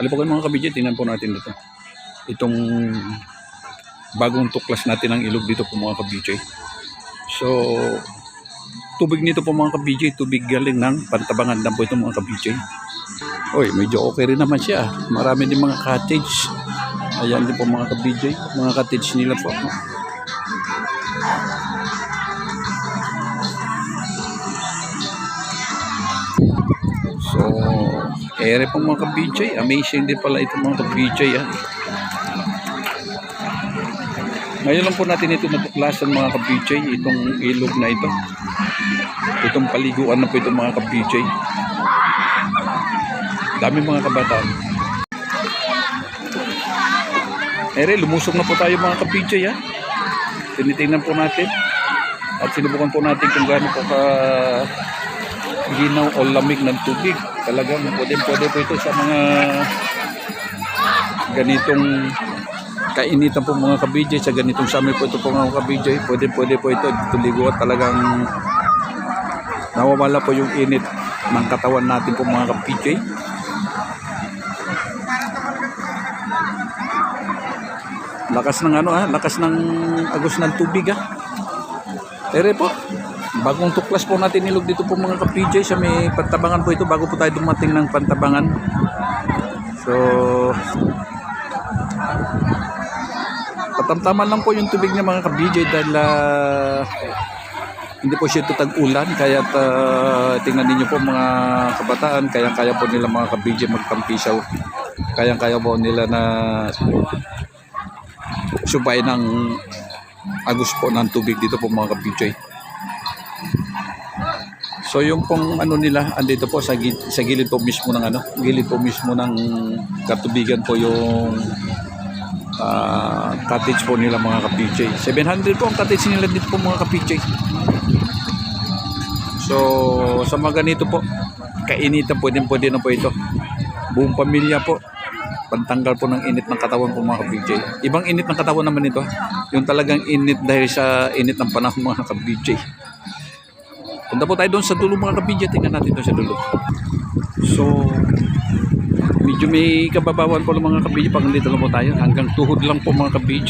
Alipakan mga kabidyo, tingnan po natin dito. Itong bagong tuklas natin ng ilog dito po mga kabidyo. So, tubig nito po mga kabidyo, tubig galing ng Pantabangan Dam po ito mga kabidyo. Oy, medyo okay rin naman siya. Marami din mga cottage. Ayan din po mga kabidyo, mga cottage nila po. So, ere po mga ka-BJ. Amazing din pala ito mga ka-BJ. Ngayon lang po natin ito natuklasan mga ka-BJ. Itong ilog na ito. Itong paliguan na po ito mga ka-BJ. Dami mga kabataan. Ere, lumusok na po tayo mga ka-BJ ha. Tinitingnan po natin. At sinubukan po natin kung gaano po ka ginaw o lamig ng tubig. Talagang pwede po ito sa mga ganitong kainitan po mga ka-BJ. Sa ganitong summer po ito po mga ka-BJ. Pwede po ito tuligo at talagang nawawala po yung init ng katawan natin po mga ka-BJ. Lakas ng lakas ng agos ng tubig Ere po, bagong tuklas po natin ilog dito po mga ka-PJ sa may Pantabangan po ito bago po tayo dumating ng Pantabangan. So, katamtaman lang po yung tubig niya mga ka-PJ dahil hindi po siya ito tag-ulan. Kaya tingnan niyo po mga kabataan, kaya po nila mga ka-PJ magtampisaw. Kaya po nila na subay ng agos po ng tubig dito po mga ka-PJ. So yung pong nila andito po sa gilid po mismo ng gilid po mismo ng katubigan po yung cottage po nila mga ka-PJ. 700 po ang cottage nila dito po mga ka-PJ. So sa mga ganito po kainitan pwede na po ito. Buong pamilya po pantanggal po ng init ng katawan po mga ka-PJ. Ibang init ng katawan naman ito. Yung talagang init dahil sa init ng panahon mga ka-PJ. Punta po tayo doon sa dulo mga ka-PJ. Tingnan natin doon sa dulo. So, medyo may kababawan po ng mga ka-PJ. Pag nandito lang po tayo. Hanggang tuhod lang po mga ka-PJ.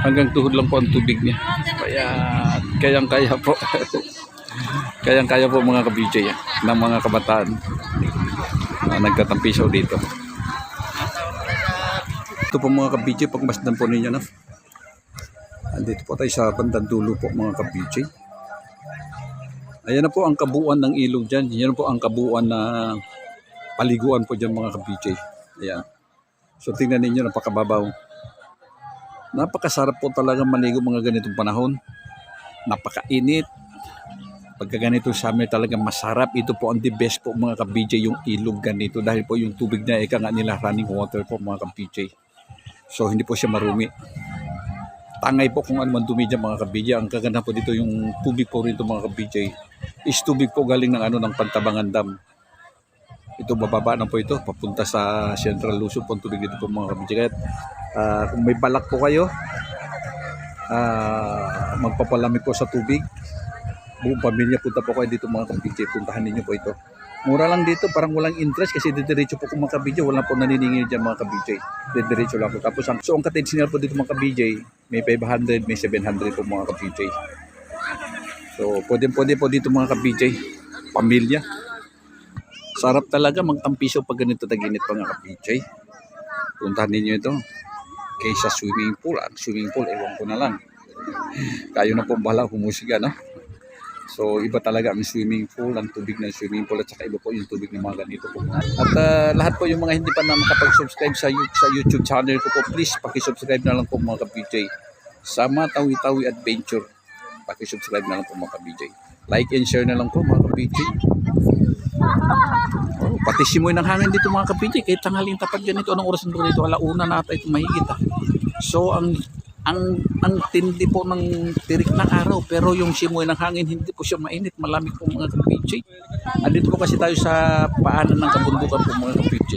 Hanggang tuhod lang po ang tubig niya. Kaya, kayang-kaya po. Kayang-kaya po mga ka-PJ ng mga kabataan na nagtatampisaw dito. Ito po mga ka-PJ. Pagmasdan po ninyo na. Andito po tayo sa bandang dulo po mga ka-PJ. Ayan na po ang kabuuan ng ilog dyan. Yan po ang kabuuan na paliguan po dyan mga ka-PJ. Ayan. So tingnan ninyo, napakababaw. Napakasarap po talaga maligo mga ganitong panahon. Napakainit. Pagka ganito summer talaga masarap. Ito po ang the best po mga ka-PJ yung ilog ganito. Dahil po yung tubig na ika nga nila running water po mga ka-PJ. So hindi po siya marumi. Tangay po kung ano man dumi dyan mga ka-PJ. Ang kaganda po dito yung tubig po rito mga ka-PJ is tubig po galing ng ng Pantabangan Dam. Ito bababa na po ito papunta sa Central Luzon po ang tubig dito po mga ka-PJ. Kaya kung may balak po kayo magpapalamig po sa tubig, buong pamilya punta po kayo dito mga ka-PJ. Puntahan ninyo po ito. Mura lang dito, parang walang interest kasi didiretso po kung mga ka-PJ, wala po naniningil dyan mga ka-PJ. Didiretso lang po. Tapos so ang cottage nila po dito mga ka-PJ, may 500, may 700 po mga ka-PJ. So pwede po dito mga ka-PJ, pamilya. Sarap talaga magtampiso pag ganito taginit mga ka-PJ. Puntahan ninyo ito. Kaysa swimming pool, ang swimming pool, ewan ko na lang. Kayo na po bahala humusga, no? So iba talaga ang swimming pool, ang tubig ng swimming pool at saka iba po yung tubig ng mga ganito po. At lahat po yung mga hindi pa na makapag-subscribe sa YouTube channel ko po, please paki-subscribe na lang po mga ka-PJ. Sama Tawi-Tawi Adventure. Paki-subscribe na lang po mga ka-PJ. Like and share na lang po mga ka-PJ. Oh, pati simoy ng hangin dito mga ka-PJ. Kahit tanghaling tapat ganito, anong oras nito dito? Alauna na ata ito mahigit. So ang tindi po ng tirik ng araw pero yung simoy ng hangin hindi po siya mainit, malamig po mga ka-PJ. Andito po kasi tayo sa paanan ng kabundukan po mga ka-PJ.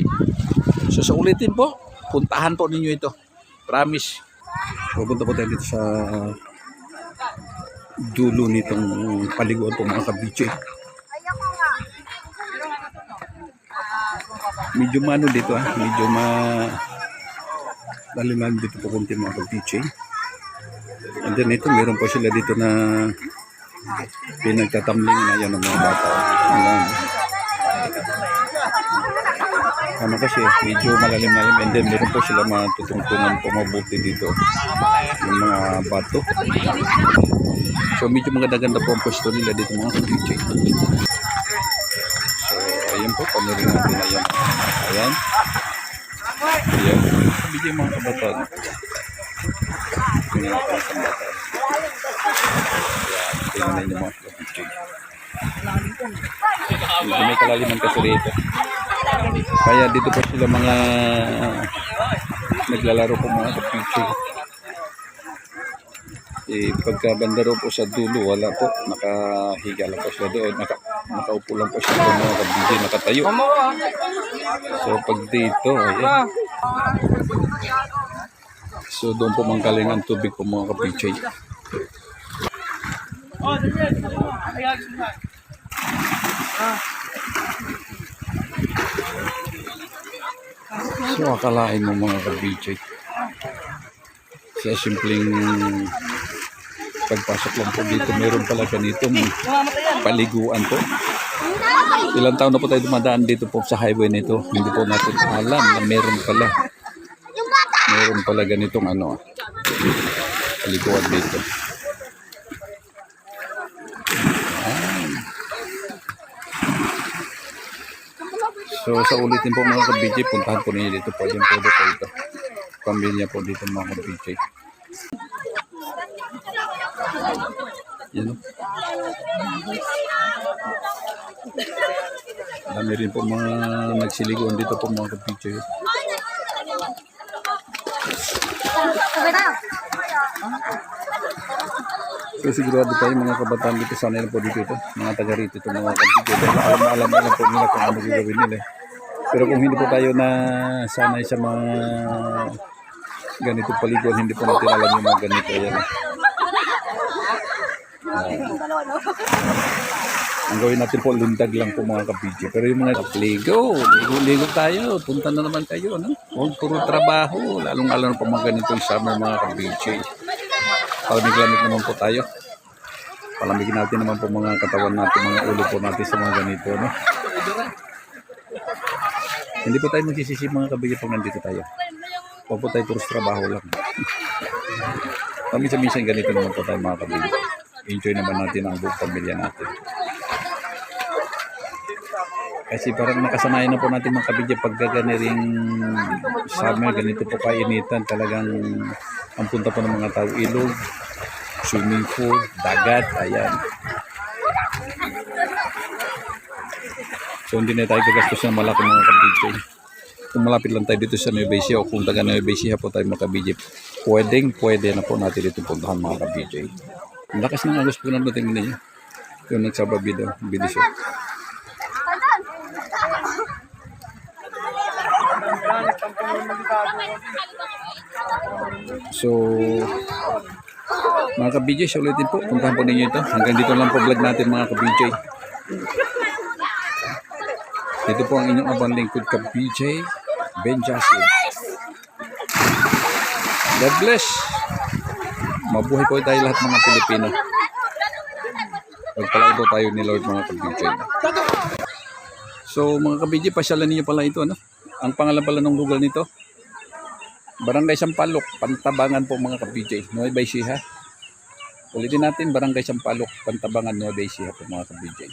So sa ulitin po, puntahan po ninyo ito. Promise. Pupunta po tayo dito sa dulo nitong paliguan po mga ka-PJ. Medyo mano dito medyo laliman dito po konti mga ka-BJ. And then ito meron po sila dito na pinagtatamling na yan ng mga bata. Ayan. Ano kasi medyo malalim-lalim, and then meron po sila matutungtungan po mabuti dito yung mga bato. So medyo maganda-ganda po ang pwesto nila dito mga ka-BJ. So ayun po, panurin natin na yan. Ayan. Ayan. Bigyan mga kabataan. Tingnan natin ang kabataan. Ayan. Tingnan na yung mga ka-BJ. Medyo may kalaliman kasi rito. Kaya dito po sila mga naglalaro po mga ka-BJ. Pagka banda po sa dulo, wala po. Nakahiga lang po sila doon. Nakaupo lang po sila doon mga ka-BJ. Nakatayo. So pag dito, ayan. So doon po manggaling ang tubig po mga ka-BJ. So akalain mo mga ka-BJ, sa simpleng pagpasok lang po dito, meron pala ganitong paliguan po. Ilang taon na po tayo dumadaan dito po sa highway nito, hindi po natin alam na meron pala ganitong paliguan dito. So sa ulitin po mga ka-BJ, puntahan po ninyo dito, pwede po ito. Pamilya po dito mga ka-BJ. Yan o. Dami rin po mga nagsiligoan dito po mga ka-BJ. So sigurado tayo mga kabataan dito, sana po dito ito, mga taga rito ito mga ka-BJ. Alam po nila kung ano gagawin nila. Pero kung hindi po tayo na sanay sa mga ganito paliguan, hindi po natin alam yung mga ganito. Ayan. Ang gawin natin po, lundag lang po mga ka-BJ. Pero yung mga ligo tayo, punta na naman kayo, no? Huwag puro trabaho, lalong-lalo na po mga ganitong summer mga ka-BJ. Palamig-lamig naman po tayo. Palamigin natin naman po mga katawan natin, mga ulo po natin sa mga ganito, no? Hindi po tayo magsisisi mga ka-BJ pag nandito tayo. Huwag po tayo puros trabaho lang. Minsan ganito naman po tayo mga ka-BJ. Enjoy naman natin ang buong pamilya natin. Kasi parang nakasanayan na po natin mga ka-BJ pag ring summer, ganito po kainitan, talagang ang punta po ng mga tao, ilog, swimming pool, dagat, ayan. So hindi na tayo gagastos ng malaki mga ka-BJ. Kung malapit lang tayo dito sa Nueva Ecija o kung taga Nueva Ecija po tayo mga ka-BJ, pwede na po natin dito puntahan mga ka-BJ. Ang lakas ng agos po natin ninyo. Yung nagsababi daw, bilis yun. So mga ka-BJ, sa ulitin po, puntahan po ninyo ito. Hanggang dito lang po vlog natin mga ka-BJ. Dito po ang inyong abang lingkod ka-BJ Ben Jasid. God bless. Mabuhay po tayo lahat mga Pilipino. Pagpalain po tayo ni Lord mga ka-BJ. So mga ka-BJ, pasyalan ninyo pala ito, ano? Ang pangalan pala ng lugar nito, Barangay Sampaloc, Pantabangan po mga ka-BJ, Nueva Ecija. Ulitin natin, Barangay Sampaloc, Pantabangan, Nueva Ecija po mga ka-BJ.